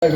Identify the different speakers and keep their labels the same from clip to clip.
Speaker 1: हे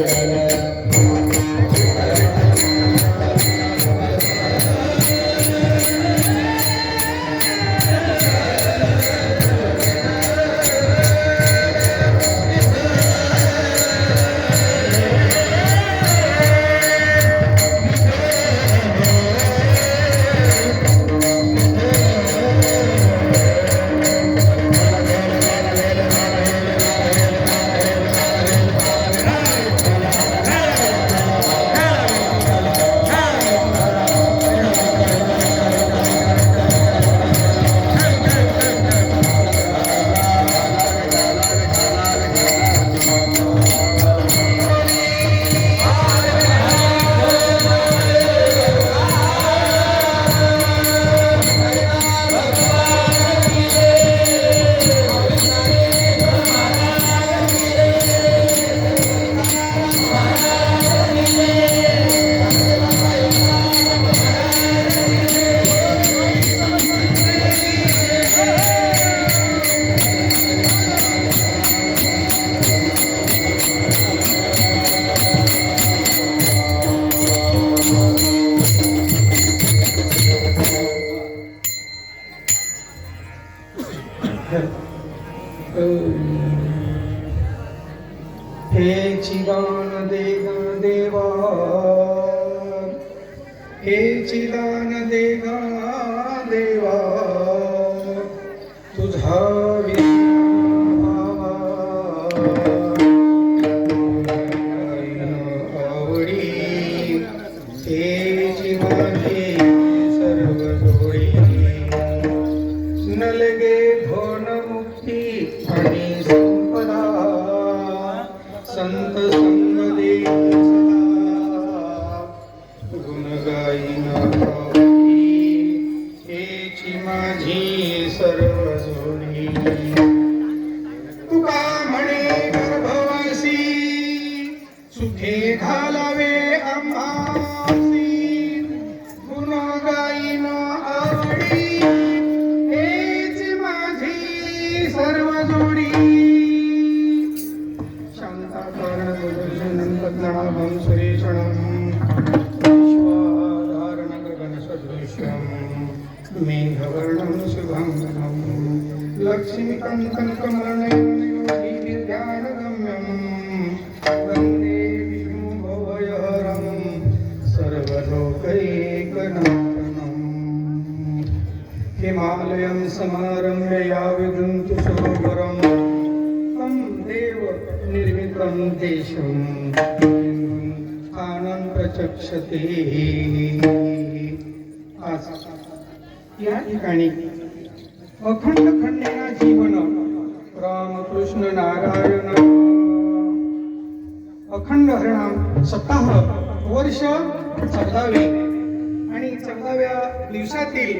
Speaker 1: चिदान देवा, हे चिदान देवा, तुझा आवडी हेची माझी सर्व जोडी, नलगे भोन मुक्ती आणि संपदा, संत संग दे गुण गाईन हेची माझी सर्व जोडी. तुका म्हणे गर्भवासी सुखे घालावे आम्हासी, गुण गाईन आवडी हेची माझी सर्व जोडी. पद्मनाभं सुरेशनं विश्वाधारणं गगनसदृशं मेघवर्णं शुभङ्करं लक्ष्मीकान्तं कमलनयनं योगिभिर्ध्यानगम्यं वन्दे विष्णुभवयहरं सर्वलोकैकनाथनं. हिमालयं समारम्य याविदन्तु सरोवरं तं देव निर्मितं देशं स्थानं प्रचक्षते. आज या ठिकाणी अखंड खंडेना जीवन रामकृष्ण नारायण अखंड हरिनाम सप्ताह वर्ष 14वे आणि 14व्या दिवसातील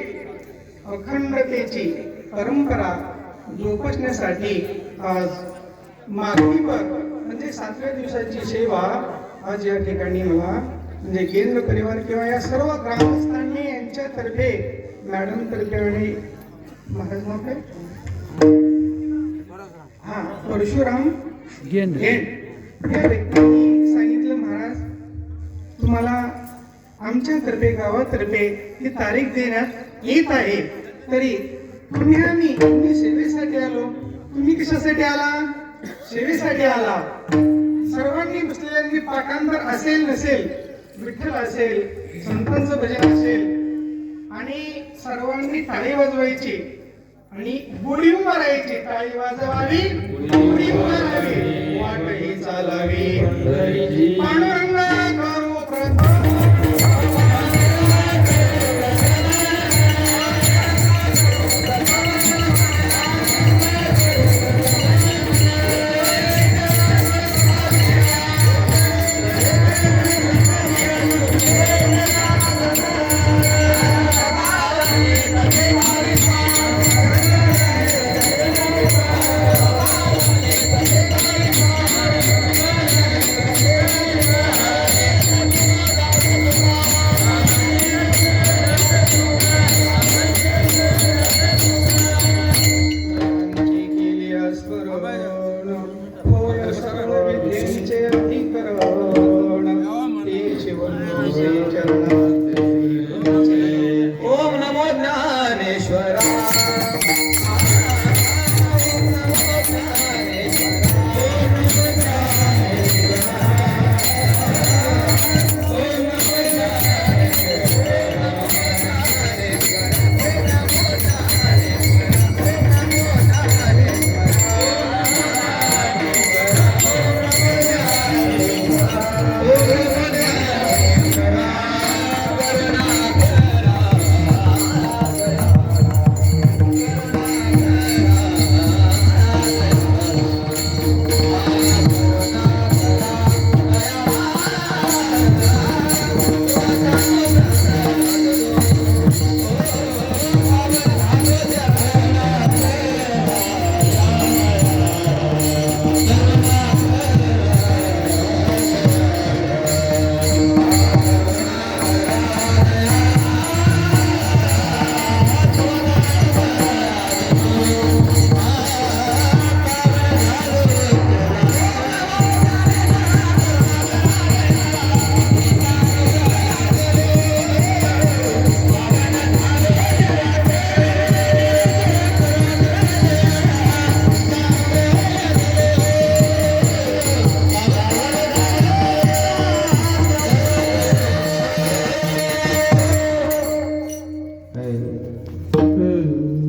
Speaker 1: अखंडतेची परंपरा जोपासण्यासाठी आज मागणीवर म्हणजे 7व्या दिवसाची सेवा आज या ठिकाणी मला म्हणजे केंद्र परिवार किंवा या सर्व ग्रामस्थांनी यांच्यातर्फे मॅडम तर्फे आणि महाराज आपले परशुराम गेंड या व्यक्तींनी सांगितलं, महाराज तुम्हाला आमच्यातर्फे गावातर्फे ही तारीख देण्यात येत आहे, तरी तुम्ही सेवेसाठी आलो. तुम्ही कशासाठी आला? सेवेसाठी आला. सर्वांनी बसलेल्यांनी पाठांतर असेल नसेल, विठ्ठल असेल, संतांचं भजन असेल आणि सर्वांनी टाळी वाजवायची आणि बुडी मारायची. टाळी वाजवावी, बुडी मारावी, वाटही चालावी. पांडुरंगा करू प्रथम श्री चरणात